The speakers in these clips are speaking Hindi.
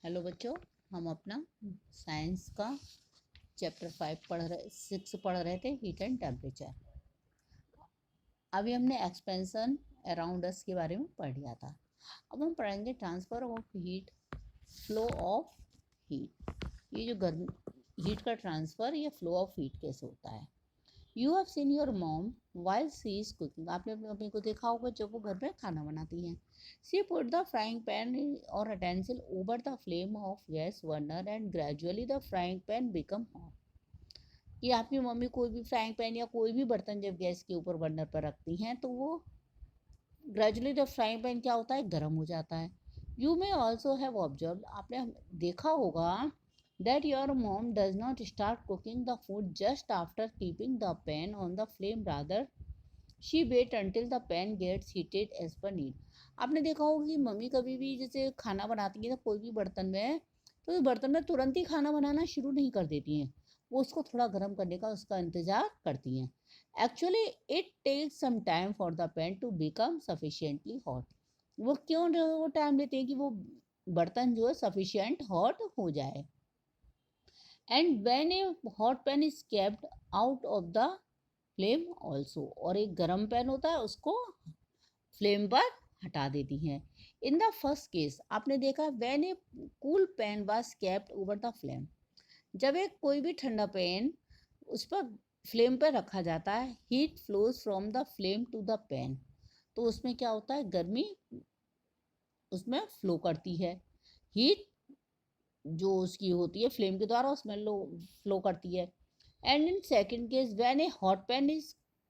हेलो बच्चों, हम अपना साइंस का चैप्टर 6 पढ़ रहे थे, हीट एंड टेम्परेचर। अभी हमने एक्सपेंशन अराउंड अस के बारे में पढ़ लिया था। अब हम पढ़ेंगे transfer of heat, flow of heat. ये जो गर्मी हीट का ट्रांसफर या फ्लो ऑफ हीट कैसे होता है। You have seen your mom while she is cooking. आपने अपनी मम्मी को देखा होगा जब वो घर में खाना बनाती हैं। See put the frying pan और utensil over the flame of gas burner and gradually the frying pan become hot. ये आपकी मम्मी कोई भी फ्राइंग पैन या कोई भी बर्तन जब गैस के ऊपर बर्नर पर रखती हैं तो वो ग्रेजुअली द फ्राइंग पैन क्या होता है, गर्म हो जाता है। You may also have observe, आपने देखा होगा that your mom does not start cooking the food just after keeping the pan on the flame, rather she wait until the pan gets heated as per need। आपने देखा होगा कि मम्मी कभी भी जैसे खाना बनाती है तो कोई भी बर्तन में, तो उस बर्तन में तुरंत ही खाना बनाना शुरू नहीं कर देती हैं। वो उसको थोड़ा गर्म करने का उसका इंतज़ार करती हैं। Actually it takes some time for the pan to become sufficiently hot. वो क्यों वो टाइम लेते हैं कि वो बर्तन जो है सफिशिएंट हॉट हो जाए। And when a hot pan is kept out of the flame also, और एक गर्म पैन होता है उसको फ्लेम पर हटा देती हैं। इन द फर्स्ट केस आपने देखा when a cool pan was kept over the flame, जब एक कोई भी ठंडा पैन उस पर फ्लेम पर रखा जाता है, heat flows from the flame to the pan, तो उसमें क्या होता है, गर्मी उसमें फ्लो करती है। हीट जो उसकी होती है फ्लेम के द्वारा उसमें फ्लो करती है। And in second case when A hot pan is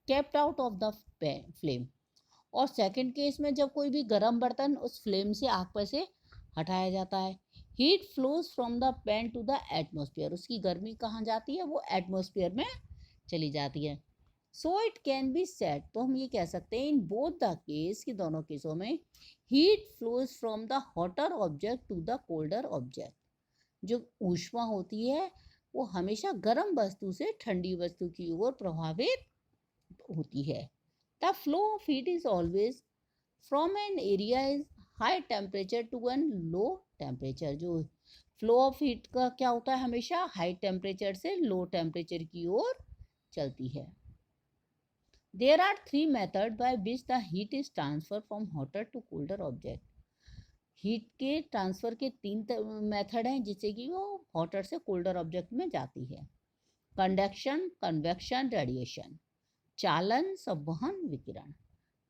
kept out of the flame, और सेकेंड केस में जब कोई भी गर्म बर्तन उस फ्लेम से आग पर से हटाया जाता है, heat flows from the pan to the atmosphere, उसकी गर्मी कहाँ जाती है, वो एटमोसफियर में चली जाती है। So it can be said, तो हम ये कह सकते हैं इन बोथ द केस, कि दोनों केसों में heat flows from the hotter object to the colder object. जो ऊष्मा होती है वो हमेशा गर्म वस्तु से ठंडी वस्तु की ओर प्रभावित होती है। The flow of heat is always from an area is high temperature to an low temperature. जो फ्लो ऑफ हीट का क्या होता है, हमेशा हाई टेम्परेचर से लो टेम्परेचर की ओर चलती है। There are 3 method by which the heat is transfer from hotter to colder object. Heat के ट्रांसफ़र के 3 मेथड हैं जिससे कि वो हॉटर से कोल्डर ऑब्जेक्ट में जाती है। Conduction, convection, radiation. चालन, संवहन, विकिरण।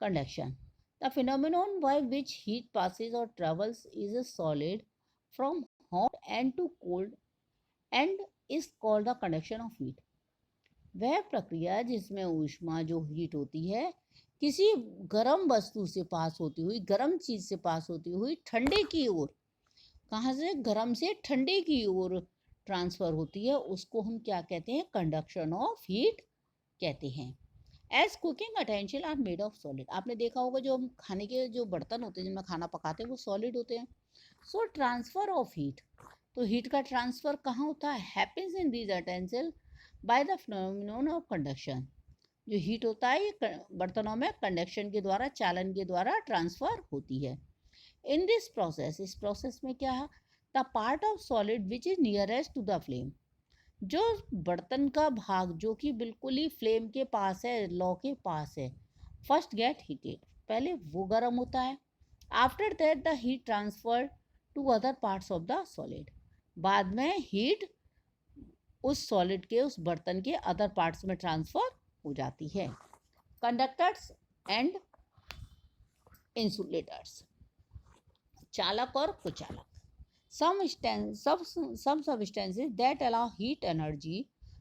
Conduction, the phenomenon by which heat passes और travels is a solid from hot end to cold end is called the conduction of heat. वह प्रक्रिया जिसमें ऊष्मा जो हीट होती है किसी गर्म वस्तु से पास होती हुई, गर्म चीज से पास होती हुई ठंडे की ओर, कहाँ से, गर्म से ठंडे की ओर ट्रांसफर होती है, उसको हम क्या कहते हैं, कंडक्शन ऑफ हीट कहते हैं। As cooking utensils are made of solid, आपने देखा होगा जो हम खाने के जो बर्तन होते हैं जिनमें खाना पकाते हैं वो सॉलिड होते हैं। सो ट्रांसफर ऑफ हीट, तो हीट का ट्रांसफर कहाँ होता है, happens in these utensils by the phenomenon of conduction. जो हीट होता है ये बर्तनों में कंडक्शन के द्वारा, चालन के द्वारा ट्रांसफर होती है। इन दिस प्रोसेस, इस प्रोसेस में क्या है, the part of solid which is nearest to the flame, जो बर्तन का भाग जो कि बिल्कुल ही फ्लेम के पास है, लौ के पास है, फर्स्ट गेट हीटेड, पहले वो गर्म होता है। After that the heat transfer to other parts of the solid, बाद में हीट उस सॉलिड के, उस बर्तन के अदर पार्ट्स में ट्रांसफर हो जाती है। कंडक्टर्स एंड इंसुलेटर्स, चालक और कुचालक। some substances that allow heat energy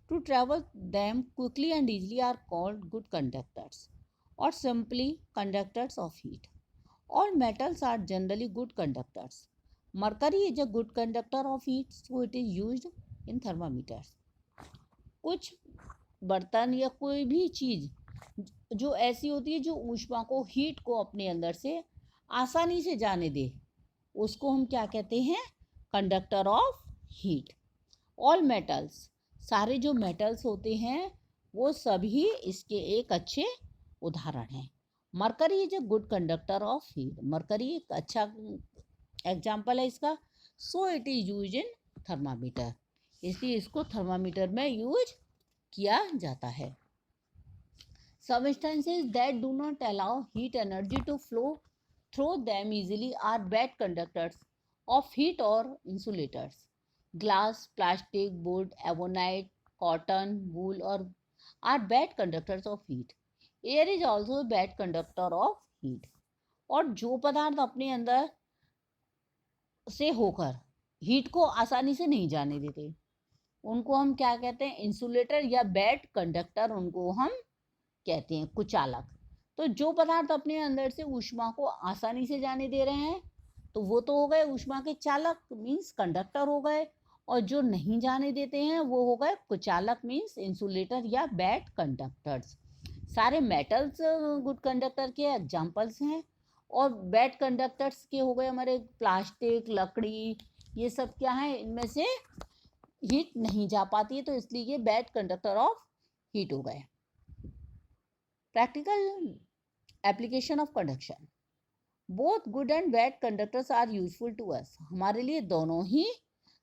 to travel them quickly and easily are called good conductors or simply conductors of heat. All metals are generally good conductors. Mercury is a good conductor of heat, so it is used in thermometers. कुछ बर्तन या कोई भी चीज़ जो ऐसी होती है जो ऊष्मा को, हीट को अपने अंदर से आसानी से जाने दे, उसको हम क्या कहते हैं, conductor of heat. All metals, सारे जो मेटल्स होते हैं वो सभी इसके एक अच्छे उदाहरण हैं। Mercury is a good conductor of heat, mercury एक अच्छा एग्जाम्पल है इसका। So it is use in thermometer, इसलिए इसको थर्मामीटर में यूज किया जाता है। Substances that do not allow heat energy to flow through them easily are bad conductors of heat or insulators. Glass, plastic, wood, ebonite, cotton, wool or are bad conductors of heat. Air is also a bad conductor of heat. और जो पदार्थ अपने अंदर से होकर हीट को आसानी से नहीं जाने देते उनको हम क्या कहते हैं, इंसुलेटर या बैड कंडक्टर उनको हम कहते हैं, कुचालक। तो जो पदार्थ अपने अंदर से ऊष्मा को आसानी से जाने दे रहे हैं तो वो तो हो गए ऊष्मा के चालक मीन्स कंडक्टर हो गए, और जो नहीं जाने देते हैं वो हो गए कुचालक मीन्स इंसुलेटर या बैड कंडक्टर्स। सारे मेटल्स गुड कंडक्टर के एग्जाम्पल्स हैं, और बैड कंडक्टर्स के हो गए हमारे प्लास्टिक, लकड़ी, ये सब क्या है, इनमें से हीट नहीं जा पाती है, तो इसलिए ये बैड कंडक्टर ऑफ हीट हो गए। Practical application of conduction, both good and bad conductors are useful to us. हमारे लिए दोनों ही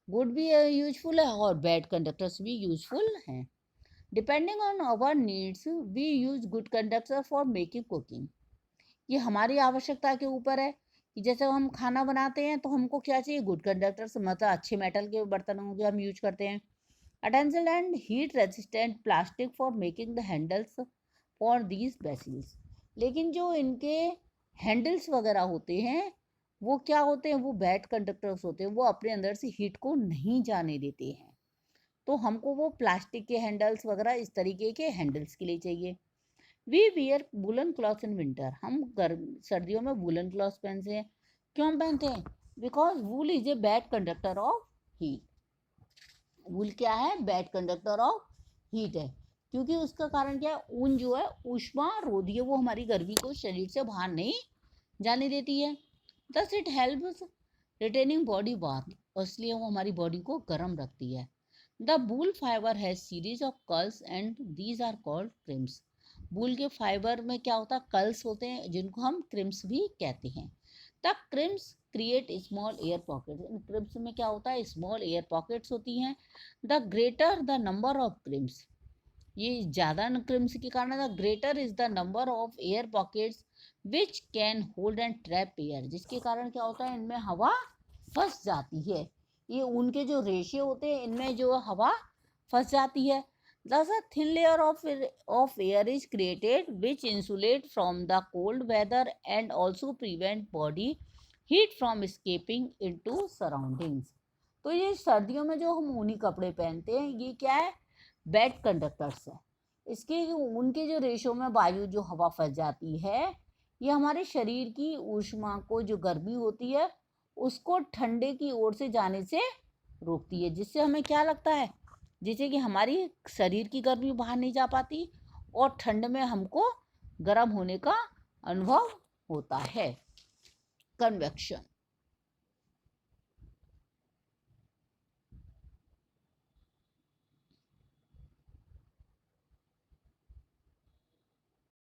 गुड भी यूजफुल है और बैड कंडक्टर्स भी यूजफुल हैं। Depending on our needs we use good conductor for making cooking. ये हमारी आवश्यकता के ऊपर है कि जैसे हम खाना बनाते हैं तो हमको क्या चाहिए, गुड कंडक्टर्स, मतलब अच्छे मेटल के बर्तनों के हम यूज करते हैं। Utensil and heat resistant plastic for making the handles for these vessels. लेकिन जो इनके हैंडल्स वगैरह होते हैं वो क्या होते हैं, वो बैड कंडक्टर्स होते हैं, वो अपने अंदर से हीट को नहीं जाने देते हैं। तो हमको वो प्लास्टिक के हैंडल्स वगैरह इस तरीके के हैंडल्स के लिए चाहिए। We wear woollen clothes in winter, हम सर्दियों में वुलन क्लॉथ्स पहनते हैं। क्यों पहनते हैं, because wool is a bad conductor of heat. Wool क्या है, बैड कंडक्टर ऑफ हीट है, क्योंकि उसका कारण क्या है, ऊन जो है ऊष्मा रोधी है, वो हमारी गर्मी को शरीर से बाहर नहीं जाने देती है। Thus it helps retaining body warm, इसलिए वो हमारी बॉडी को गर्म रखती है। The wool fibre has series of curls and these are called crimps. Wool के फाइबर में क्या होता है, कर्ल्स होते हैं जिनको हम क्रिम्स भी कहते हैं। The crimps create small air pockets, इन क्रिम्स में क्या होता है, स्मॉल एयर पॉकेट्स होती हैं। The greater the number of crimps, ये ज़्यादा क्रिम्स के कारण the greater is the number of air pockets which can hold and trap air, जिसके कारण क्या होता है, इनमें हवा फंस जाती है। ये उनके जो रेशे होते हैं इनमें जो हवा फंस जाती है। Thus a thin layer of air is created which insulate from the cold weather and also prevent body heat from escaping into surroundings. तो ये सर्दियों में जो हम ऊनी कपड़े पहनते हैं ये क्या है, बैड कंडक्टर्स है। इसके उनके जो रेशों में वायु जो हवा फंस जाती है ये हमारे शरीर की ऊष्मा को, जो गर्मी होती है उसको ठंडे की ओर से जाने से रोकती है, जिससे हमें क्या लगता है, जैसे कि हमारी शरीर की गर्मी बाहर नहीं जा पाती और ठंड में हमको गर्म होने का अनुभव होता है। कन्वेक्शन,